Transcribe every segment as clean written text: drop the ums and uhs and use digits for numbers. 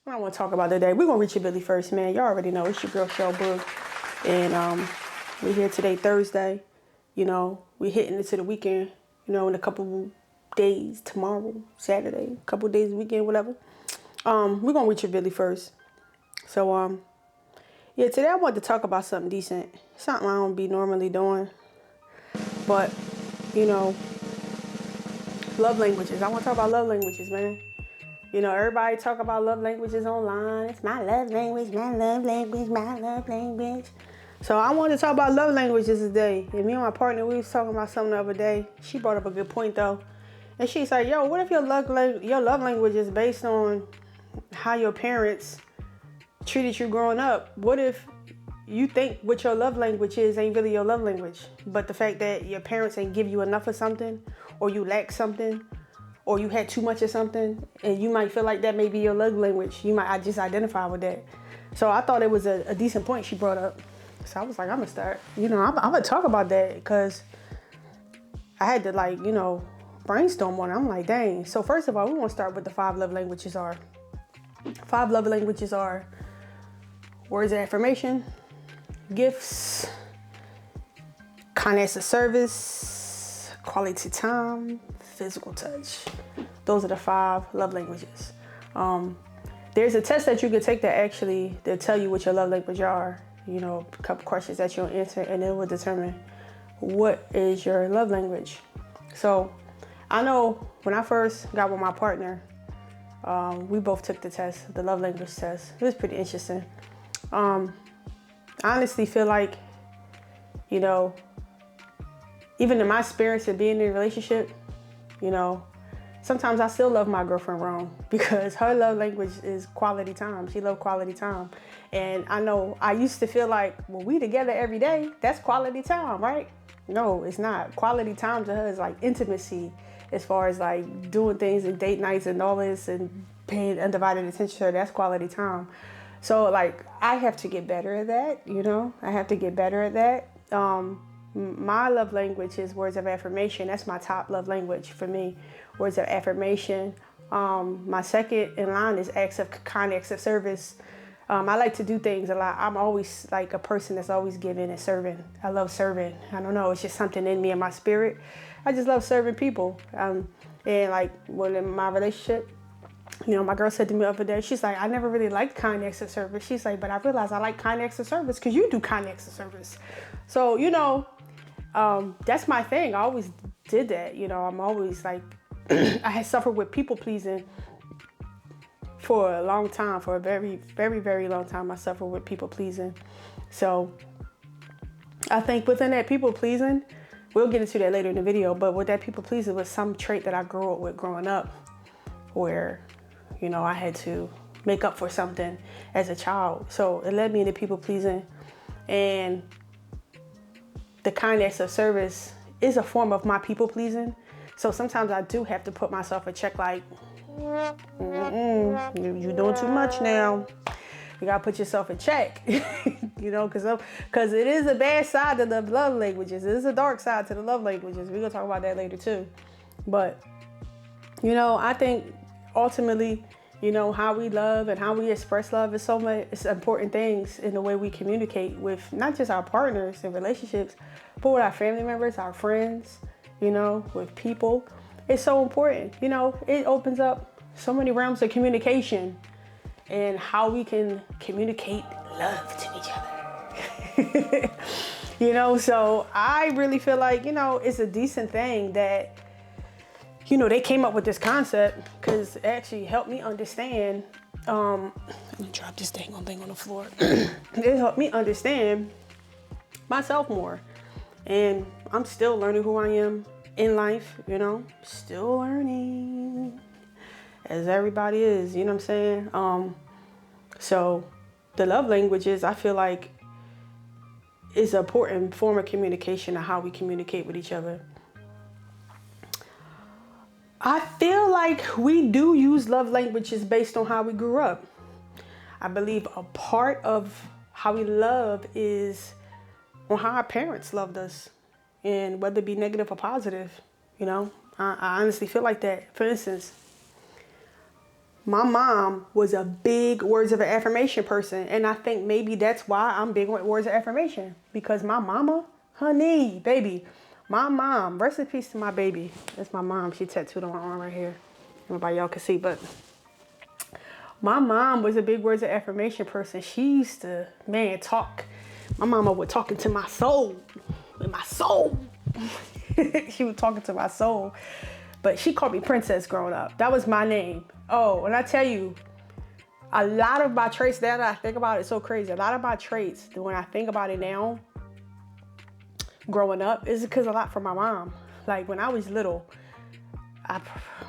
I want to talk about today. We're going to reach your Billy first, man. Y'all already know it's your girl, Shell Brooke. And we're here today, Thursday. You know, we're hitting into the weekend, you know, in a couple days, tomorrow, Saturday, a couple days, weekend, whatever. We're going to reach your Billy first. So, yeah, today I want to talk about something decent. Something I don't be normally doing. But, you know, love languages. I want to talk about love languages, man. You know, everybody talk about love languages online. It's my love language, my love language, my love language. So I wanted to talk about love languages today. And me and my partner, we was talking about something the other day. She brought up a good point though. And she's like, yo, what if your love language is based on how your parents treated you growing up? What if you think what your love language is ain't really your love language, but the fact that your parents ain't give you enough of something, or you lack something, or you had too much of something, and you might feel like that may be your love language. You might just identify with that. So I thought it was a decent point she brought up. So I was like, I'm gonna start, I'm gonna talk about that, because I had to, like, brainstorm on it. I'm like, dang. So first of all, we want to start with the 5 love languages are. 5 love languages are words of affirmation, gifts, kindness of service, quality time, physical touch. Those are the 5 love languages. There's a test that you can take that tell you what your love language are. A couple questions that you'll answer, and it will determine what is your love language. So I know when I first got with my partner, we both took the test, the love language test. It was pretty interesting. I honestly feel like, even in my experience of being in a relationship, sometimes I still love my girlfriend wrong, because her love language is quality time. She loves quality time. And I know I used to feel like, well, we together every day, that's quality time, right? No, it's not. Quality time to her is like intimacy, as far as like doing things and date nights and all this and paying undivided attention to her. That's quality time. So like, I have to get better at that, I have to get better at that. My love language is words of affirmation. That's my top love language for me. Words of affirmation. My second in line is kind acts of service. I like to do things a lot. I'm always like a person that's always giving and serving. I love serving. I don't know. It's just something in me, in my spirit. I just love serving people. And like, when in my relationship, my girl said to me the other day, she's like, I never really liked kind acts of service. She's like, but I realized I like kind acts of service because you do kind acts of service. So, that's my thing. I always did that. I'm always like, I had suffered with people pleasing for a long time, for a very, very, very long time. I suffered with people pleasing. So I think within that people pleasing, we'll get into that later in the video, but with that people pleasing was some trait that I grew up with growing up, where, I had to make up for something as a child. So it led me into people pleasing. And the kindness of service is a form of my people pleasing. So sometimes I do have to put myself in check, like, you're doing too much now. You gotta put yourself in check, because it is a bad side to the love languages. It is a dark side to the love languages. We're gonna talk about that later too. But, I think ultimately, how we love and how we express love is it's important things in the way we communicate with not just our partners in relationships, but with our family members, our friends, with people. It's so important. It opens up so many realms of communication and how we can communicate love to each other. So I really feel like, it's a decent thing that, they came up with this concept, because it actually helped me understand. Let me drop this thing on the floor. It helped me understand myself more. And I'm still learning who I am in life, still learning, as everybody is, you know what I'm saying? So the love languages, I feel like, is an important form of communication of how we communicate with each other. I feel like we do use love languages based on how we grew up. I believe a part of how we love is on how our parents loved us, and whether it be negative or positive, I honestly feel like that. For instance, My mom was a big words of affirmation person. And I think maybe that's why I'm big with words of affirmation. Because my mama, honey, baby, my mom, rest in peace to my baby. That's my mom. She tattooed on my arm right here. Nobody y'all can see, but my mom was a big words of affirmation person. She used to, man, talk. My mama was talking to my soul. With my soul. She was talking to my soul. But she called me Princess growing up. That was my name. Oh, and I tell you, a lot of my traits that I think about, it's so crazy. A lot of my traits, when I think about it now, growing up, is because a lot from my mom. Like when I was little, I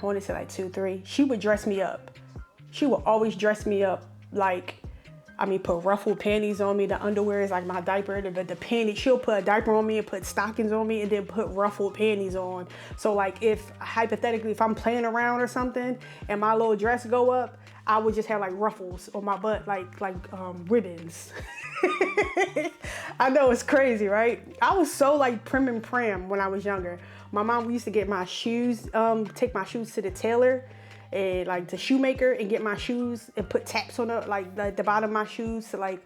want to say like 2, 3, she would dress me up. She would always dress me up like, I mean, put ruffled panties on me. The underwear is like my diaper. The panties, she'll put a diaper on me and put stockings on me and then put ruffled panties on. So like if, hypothetically, if I'm playing around or something and my little dress go up, I would just have like ruffles on my butt, like ribbons. I know it's crazy, right? I was so like prim and pram when I was younger. My mom used to get my shoes, take my shoes to the tailor and like the shoemaker and get my shoes and put taps on the bottom of my shoes to like,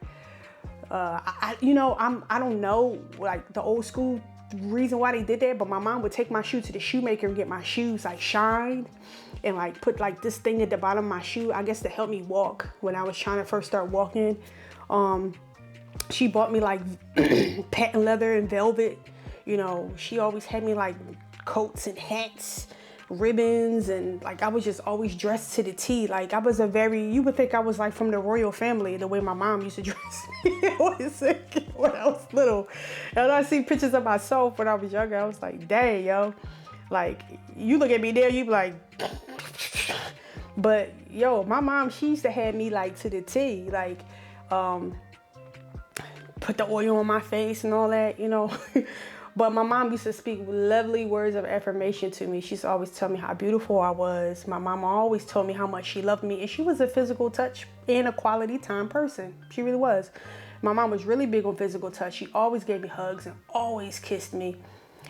I don't know like the old school reason why they did that, but my mom would take my shoe to the shoemaker and get my shoes like shined and like put like this thing at the bottom of my shoe, I guess to help me walk when I was trying to first start walking. She bought me like patent leather and velvet. You know, she always had me like coats and hats, ribbons, and like I was just always dressed to the T. Like I was you would think I was like from the royal family, the way my mom used to dress me when I was little. And I see pictures of myself when I was younger, I was like, dang, yo. Like you look at me there, you be like, but yo, my mom, she used to have me like to the T, like, put the oil on my face and all that, you know. But my mom used to speak lovely words of affirmation to me. She used to always tell me how beautiful I was. My mama always told me how much she loved me. And she was a physical touch and a quality time person. She really was. My mom was really big on physical touch. She always gave me hugs and always kissed me.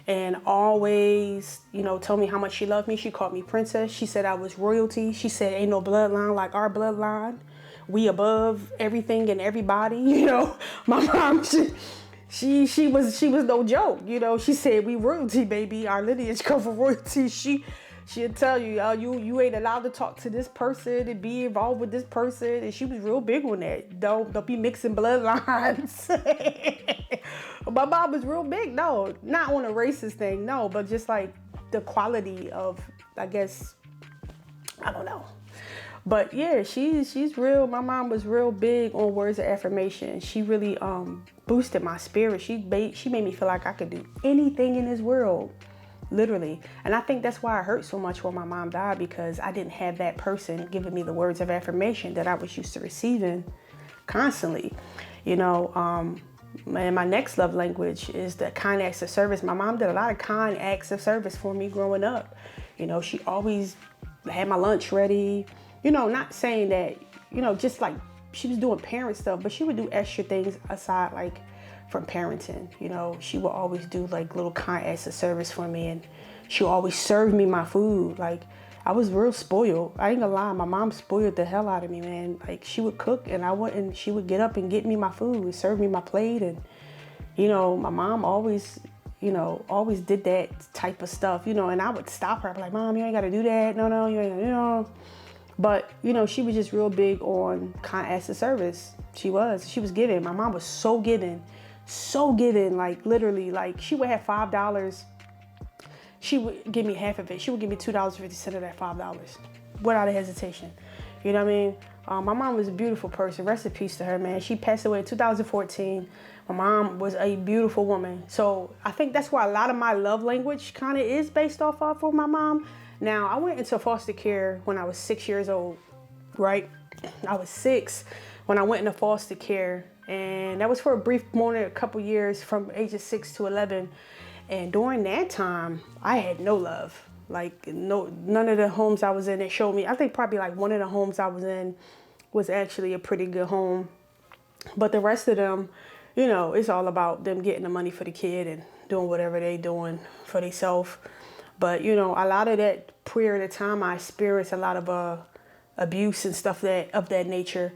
And always, you know, told me how much she loved me. She called me Princess. She said I was royalty. She said ain't no bloodline like our bloodline. We above everything and everybody, you know. My mom, she was no joke, you know. She said we royalty, baby. Our lineage come from royalty. She'll tell you, you ain't allowed to talk to this person and be involved with this person. And she was real big on that. Don't be mixing bloodlines. My mom was real big. No, not on a racist thing, no, but just like the quality of, I guess, I don't know. But yeah, she's real. My mom was real big on words of affirmation. She really boosted my spirit. She made me feel like I could do anything in this world, literally. And I think that's why it hurt so much when my mom died, because I didn't have that person giving me the words of affirmation that I was used to receiving constantly. You know, and my next love language is the kind acts of service. My mom did a lot of kind acts of service for me growing up. You know, she always had my lunch ready. You know, not saying that, you know, just like she was doing parent stuff, but she would do extra things aside, like from parenting. You know, she would always do like little kind acts of service for me, and she would always serve me my food. Like I was real spoiled. I ain't gonna lie, my mom spoiled the hell out of me, man. Like she would cook and she would get up and get me my food and serve me my plate. And, you know, my mom always, you know, always did that type of stuff, you know, and I would stop her. I'd be like, Mom, you ain't gotta do that. No, you ain't gotta, you know. But, you know, she was just real big on kind acts of service. She was giving. My mom was so giving, like literally, like she would have $5. She would give me half of it. She would give me $2.50 of that $5 without a hesitation. You know what I mean? My mom was a beautiful person. Rest in peace to her, man. She passed away in 2014. My mom was a beautiful woman. So I think that's why a lot of my love language kind of is based off of for my mom. Now, I went into foster care when I was 6 years old, right? I was 6 when I went into foster care, and that was for a brief moment, a couple years from ages 6 to 11. And during that time, I had no love. Like none of the homes I was in, they showed me. I think probably like one of the homes I was in was actually a pretty good home. But the rest of them, you know, it's all about them getting the money for the kid and doing whatever they doing for themselves. But, you know, a lot of that period of time, I experienced a lot of abuse and stuff of that nature.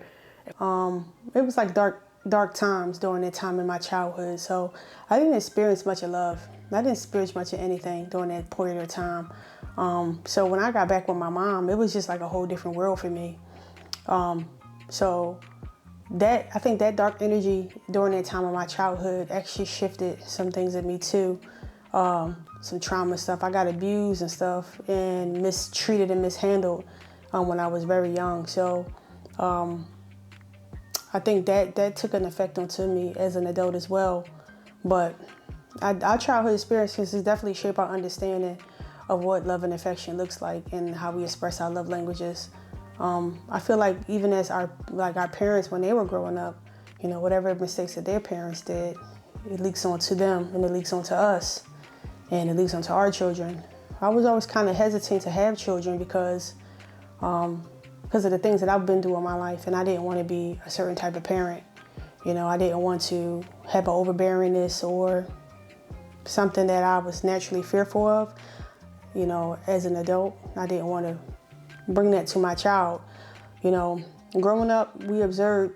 It was like dark times during that time in my childhood. So I didn't experience much of love. I didn't experience much of anything during that period of time. So when I got back with my mom, it was just like a whole different world for me. So I think that dark energy during that time of my childhood actually shifted some things in me too. Some trauma stuff. I got abused and stuff and mistreated and mishandled when I was very young. So I think that took an effect onto me as an adult as well. But our childhood experiences definitely shape our understanding of what love and affection looks like and how we express our love languages. I feel like even as our parents, when they were growing up, whatever mistakes that their parents did, it leaks onto them and it leaks onto us and it leaks onto our children. I was always kind of hesitant to have children because of the things that I've been through in my life, and I didn't want to be a certain type of parent. I didn't want to have an overbearingness or something that I was naturally fearful of, as an adult. I didn't want to bring that to my child. Growing up, we observed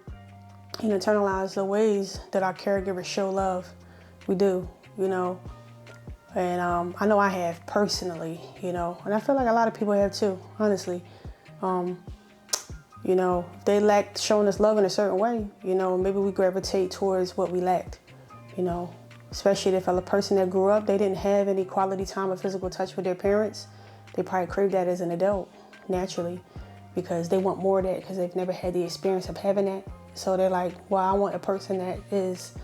and internalized the ways that our caregivers show love. We do, and I know I have personally, and I feel like a lot of people have too, honestly. They lacked showing us love in a certain way, maybe we gravitate towards what we lacked, especially if a person that grew up, they didn't have any quality time or physical touch with their parents. They probably crave that as an adult, naturally, because they want more of that because they've never had the experience of having that. So they're like, well, I want a person that is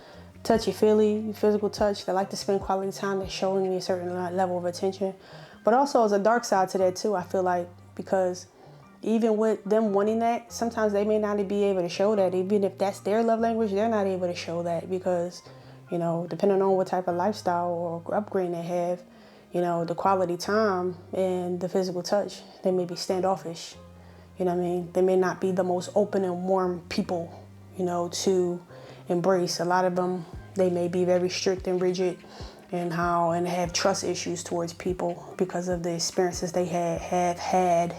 touchy-feely, physical touch, that like to spend quality time, that's showing me a certain level of attention. But also there's a dark side to that too, I feel like, because even with them wanting that, sometimes they may not be able to show that. Even if that's their love language, they're not able to show that because, depending on what type of lifestyle or upbringing they have, the quality time and the physical touch, they may be standoffish. They may not be the most open and warm people, to embrace. A lot of them, they may be very strict and rigid and have trust issues towards people because of the experiences they have had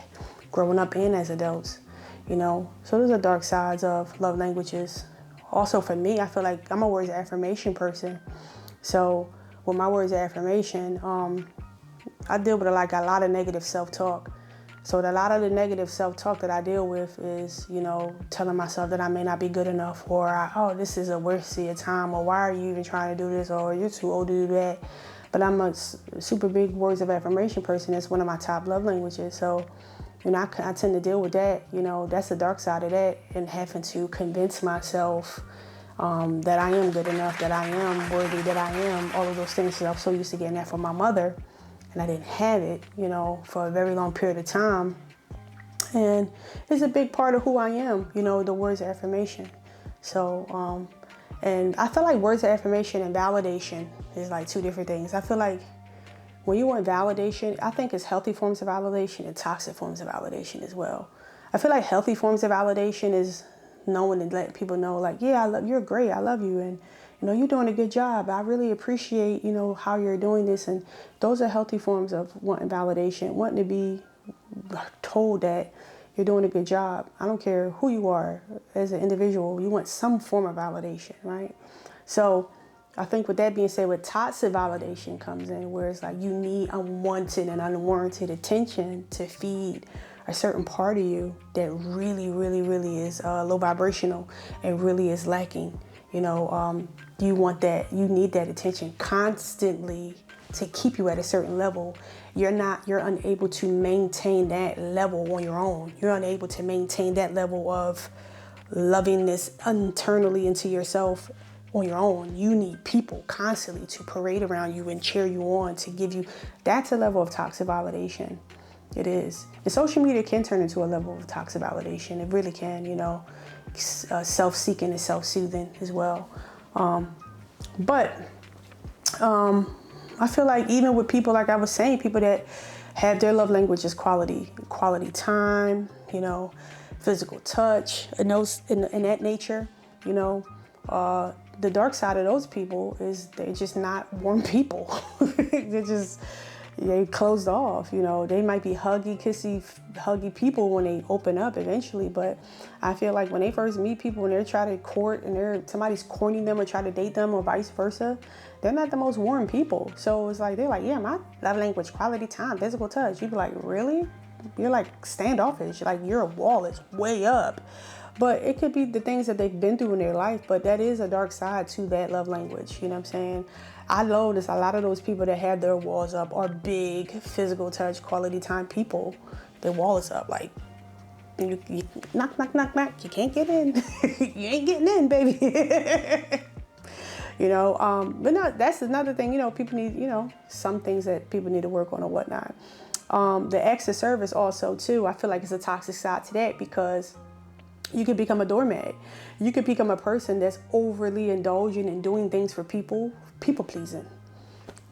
growing up and as adults, So those are dark sides of love languages. Also for me, I feel like I'm a words of affirmation person. So with my words of affirmation, I deal with a lot of negative self-talk. So a lot of the negative self-talk that I deal with is, telling myself that I may not be good enough, or this is a waste of your time, or why are you even trying to do this, or you're too old to do that. But I'm a super big words of affirmation person. It's one of my top love languages. So I tend to deal with that. That's the dark side of that, and having to convince myself that I am good enough, that I am worthy, that I am all of those things. So I'm so used to getting that from my mother, and I didn't have it, for a very long period of time. And it's a big part of who I am, the words of affirmation. So, and I feel like words of affirmation and validation is like two different things. I feel like when you want validation, I think it's healthy forms of validation and toxic forms of validation as well. I feel like healthy forms of validation is knowing and letting people know, like, yeah, you're great, I love you, and you're doing a good job. I really appreciate, how you're doing this. And those are healthy forms of wanting validation, wanting to be told that you're doing a good job. I don't care who you are as an individual, you want some form of validation, right? So I think with that being said, with toxic validation comes in, where it's like you need unwanted and unwarranted attention to feed a certain part of you that really, really, really is low vibrational and really is lacking. You want that, you need that attention constantly to keep you at a certain level. You're unable to maintain that level on your own. You're unable to maintain that level of lovingness internally into yourself on your own. You need people constantly to parade around you and cheer you on, to give you, that's a level of toxic validation. It is. And social media can turn into a level of toxic validation. It really can, self-seeking and self-soothing as well. But I feel like even with people, like I was saying, people that have their love language is quality time, physical touch, and those in that nature, the dark side of those people is they're just not warm people. they closed off. You know, they might be huggy, kissy, huggy people when they open up eventually, but I feel like when they first meet people and they're trying to court and somebody's courting them or try to date them or vice versa, they're not the most warm people. So it's like, they're like, yeah, my love language, quality time, physical touch. You'd be like, really? You're like standoffish, like your wall is way up. But it could be the things that they've been through in their life, but that is a dark side to that love language. You know what I'm saying? I notice a lot of those people that have their walls up are big physical touch, quality time people. Their wall is up, like, you knock, knock, knock, knock. You can't get in. You ain't getting in, baby. You know, but no, that's another thing, you know, people need, you know, some things that people need to work on or whatnot. The acts of service also too, I feel like it's a toxic side to that, because you could become a doormat. You could become a person that's overly indulgent in doing things for people pleasing.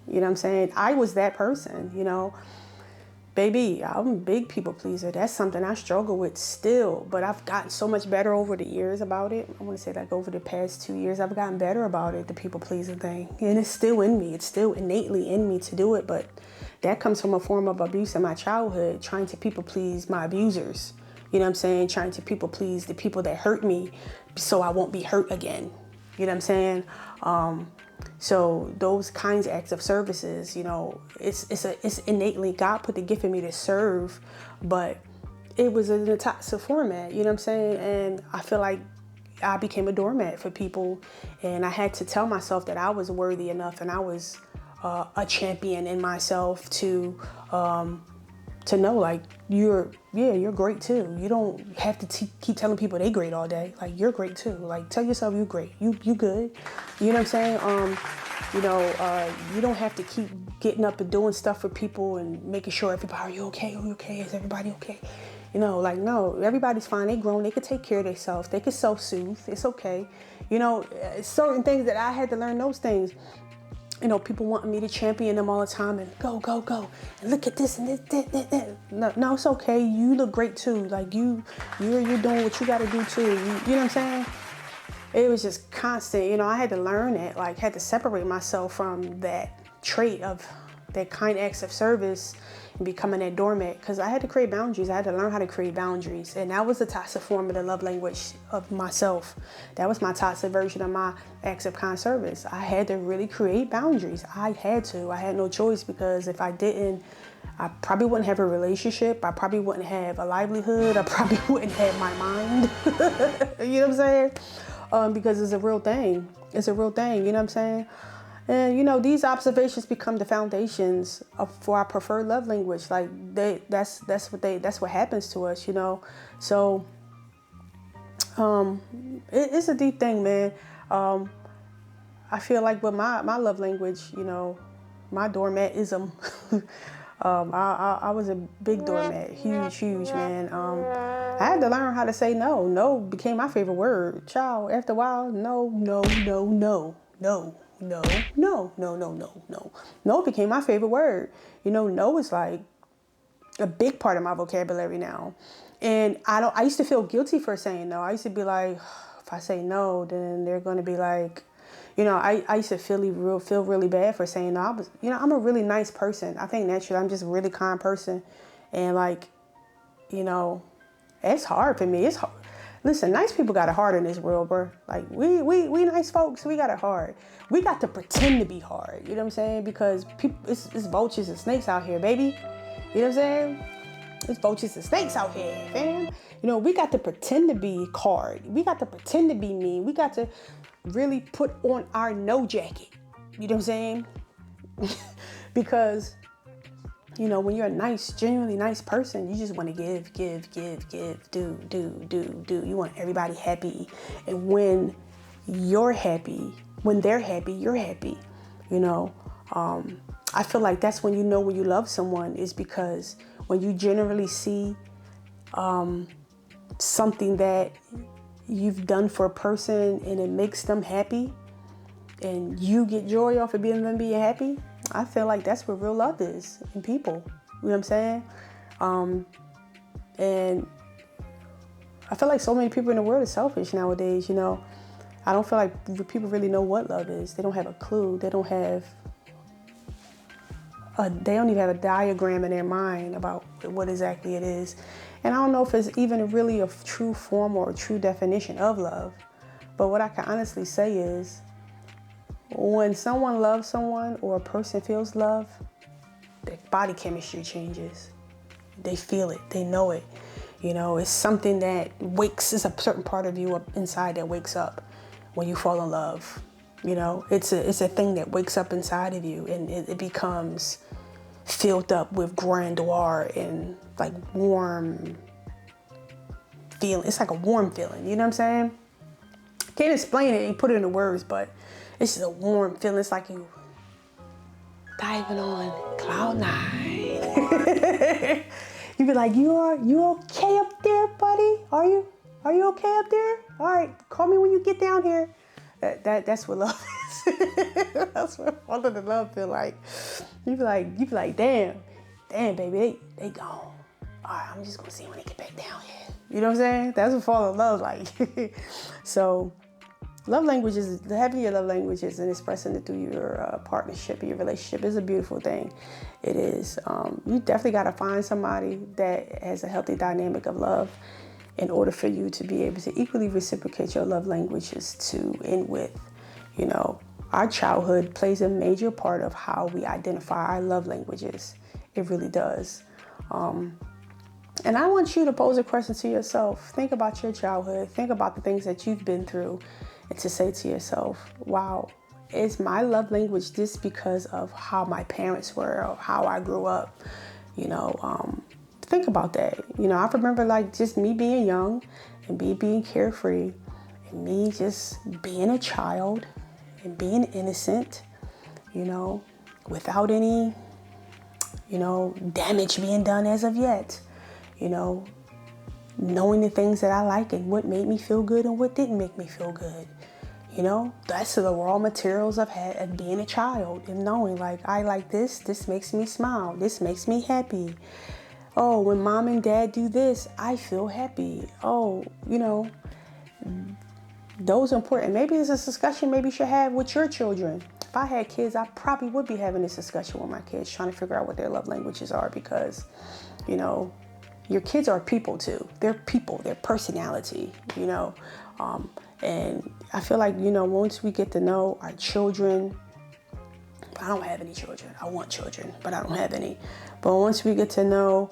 You know what I'm saying? I was that person, you know. Baby, I'm a big people pleaser. That's something I struggle with still, but I've gotten so much better over the years about it. I want to say like over the past 2 years, I've gotten better about it, the people pleasing thing. And it's still in me. It's still innately in me to do it, but that comes from a form of abuse in my childhood, trying to people please my abusers. You know what I'm saying? Trying to people please the people that hurt me so I won't be hurt again. You know what I'm saying? So those kinds of acts of services, you know, it's innately, God put the gift in me to serve, but it was in a toxic format, you know what I'm saying? And I feel like I became a doormat for people, and I had to tell myself that I was worthy enough and I was a champion in myself to know, like, you're great too. You don't have to keep telling people they great all day. Like, you're great too. Like, tell yourself you're great. You good. You know what I'm saying? You know, you don't have to keep getting up and doing stuff for people and making sure everybody, are you okay? Are you okay? Is everybody okay? You know, like, no, everybody's fine. They grown. They could take care of themselves. They could self-soothe. It's okay. You know, certain things that I had to learn those things. You know, people wanting me to champion them all the time and go, go, go. And look at this and this, that. No, it's okay. You look great too. Like you're doing what you got to do too. You know what I'm saying? It was just constant. You know, I had to learn it. Like, had to separate myself from that trait of that kind acts of service and becoming that doormat, because I had to create boundaries. I had to learn how to create boundaries, and that was the toxic form of the love language of myself. That was my toxic version of my acts of kind service. I had to really create boundaries. I had no choice, because if I didn't, I probably wouldn't have a relationship. I probably wouldn't have a livelihood. I probably wouldn't have my mind. You know what I'm saying? Because it's a real thing. It's a real thing. You know what I'm saying? And, you know, these observations become the foundations for our preferred love language. Like, that's what happens to us, you know? So, it's a deep thing, man. I feel like with my love language, you know, my doormatism, I was a big doormat, huge, man. I had to learn how to say no. No became my favorite word. Child, after a while, no. No became my favorite word. You know, no is like a big part of my vocabulary now. And I used to feel guilty for saying no. I used to be like, if I say no, then they're going to be like, you know, I used to feel really bad for saying no. I'm a really nice person. I think naturally I'm just a really kind person. And like, you know, it's hard for me. It's hard. Listen, nice people got it hard in this world, bro. Like, we nice folks, we got it hard. We got to pretend to be hard, you know what I'm saying? Because people, it's vultures and snakes out here, baby. You know what I'm saying? It's vultures and snakes out here, fam. You know, we got to pretend to be hard. We got to pretend to be mean. We got to really put on our no jacket. You know what I'm saying? Because, you know, when you're a nice, genuinely nice person, you just want to give, do. You want everybody happy. And when you're happy, when they're happy, you're happy. You know, I feel like that's when you know when you love someone, is because when you generally see something that you've done for a person and it makes them happy and you get joy off of them being happy, I feel like that's what real love is in people. You know what I'm saying? And I feel like so many people in the world are selfish nowadays, you know. I don't feel like people really know what love is. They don't have a clue. They don't have they don't even have a diagram in their mind about what exactly it is. And I don't know if it's even really a true form or a true definition of love. But what I can honestly say is, when someone loves someone or a person feels love, their body chemistry changes. They feel it, they know it. You know, it's something that wakes, it's a certain part of you up inside that wakes up when you fall in love. You know, it's a thing that wakes up inside of you, and it becomes filled up with grandeur and like warm feeling. It's like a warm feeling, you know what I'm saying? Can't explain it and put it into words, but it's just a warm feeling. It's like you diving on cloud nine. You be like, you okay up there, buddy? Are you okay up there? All right, call me when you get down here. That's what love is. That's what falling in love feel like. You be like, damn, baby, they gone. All right, I'm just gonna see when they get back down here. You know what I'm saying? That's what falling in love like. So, love languages, having your love languages and expressing it through your partnership, your relationship is a beautiful thing. It is. You definitely got to find somebody that has a healthy dynamic of love in order for you to be able to equally reciprocate your love languages to and with. You know, our childhood plays a major part of how we identify our love languages. It really does. And I want you to pose a question to yourself. Think about your childhood. Think about the things that you've been through, and to say to yourself, wow, is my love language this because of how my parents were or how I grew up? You know, think about that. You know, I remember like just me being young and me being carefree and me just being a child and being innocent, you know, without any, you know, damage being done as of yet, you know, knowing the things that I like and what made me feel good and what didn't make me feel good. You know, that's the raw materials of being a child and knowing like, I like this makes me smile, this makes me happy. Oh, when mom and dad do this, I feel happy. Oh, you know, those are important. Maybe it's a discussion maybe you should have with your children. If I had kids, I probably would be having this discussion with my kids, trying to figure out what their love languages are, because, you know, your kids are people too. They're people, they're personality, you know. And I feel like, you know, once we get to know our children, I don't have any children. I want children, but I don't have any. But once we get to know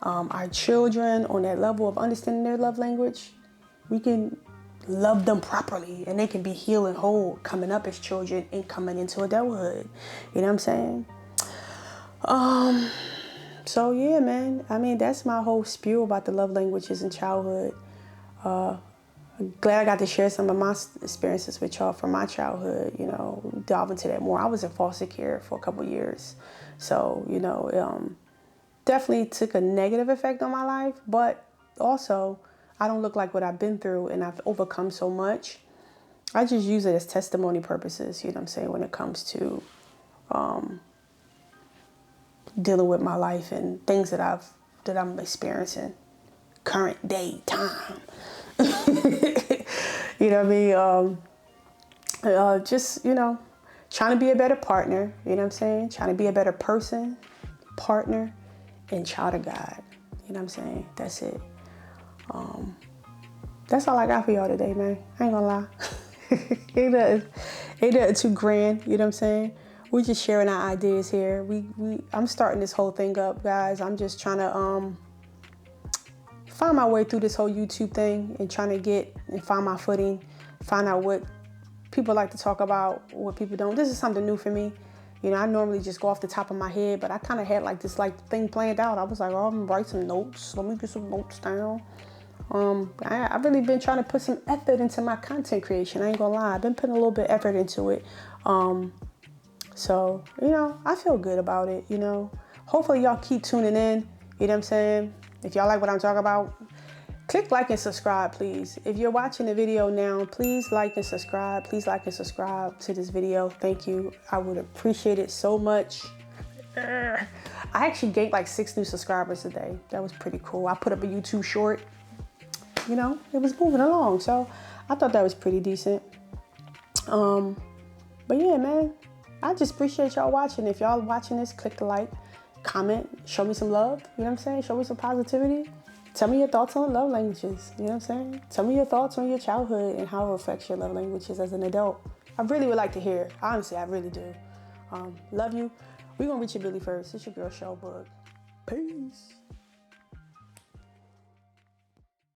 our children on that level of understanding their love language, we can love them properly, and they can be healed and whole coming up as children and coming into adulthood. You know what I'm saying? So yeah, man. I mean, that's my whole spiel about the love languages in childhood. I'm glad I got to share some of my experiences with y'all from my childhood, you know, delve into that more. I was in foster care for a couple of years. So, you know, definitely took a negative effect on my life, but also I don't look like what I've been through, and I've overcome so much. I just use it as testimony purposes, you know what I'm saying, when it comes to dealing with my life and things that I'm experiencing current day time. You know what I mean? Just, you know, trying to be a better partner, you know what I'm saying? Trying to be a better person, partner, and child of God. You know what I'm saying? That's it. That's all I got for y'all today, man. I ain't gonna lie. ain't nothing too grand, you know what I'm saying? We're just sharing our ideas here. I'm starting this whole thing up, guys. I'm just trying to find my way through this whole YouTube thing and trying to get and find my footing, find out what people like to talk about, what people don't. This is something new for me. You know, I normally just go off the top of my head, but I kind of had like this thing planned out. I was like, oh, I'm gonna write some notes. Let me get some notes down. I've really been trying to put some effort into my content creation. I ain't gonna lie. I've been putting a little bit of effort into it. So, you know, I feel good about it, you know. Hopefully y'all keep tuning in, you know what I'm saying? If y'all like what I'm talking about, click like and subscribe, please. If you're watching the video now, please like and subscribe. Please like and subscribe to this video. Thank you. I would appreciate it so much. I actually gained like 6 new subscribers today. That was pretty cool. I put up a YouTube short. You know, it was moving along. So I thought that was pretty decent. But yeah, man, I just appreciate y'all watching. If y'all watching this, click the like, comment, show me some love. You know what I'm saying? Show me some positivity. Tell me your thoughts on love languages. You know what I'm saying? Tell me your thoughts on your childhood and how it affects your love languages as an adult. I really would like to hear. Honestly, I really do. Love you. We're going to reach your Billy first. It's your girl, Showbook. Peace.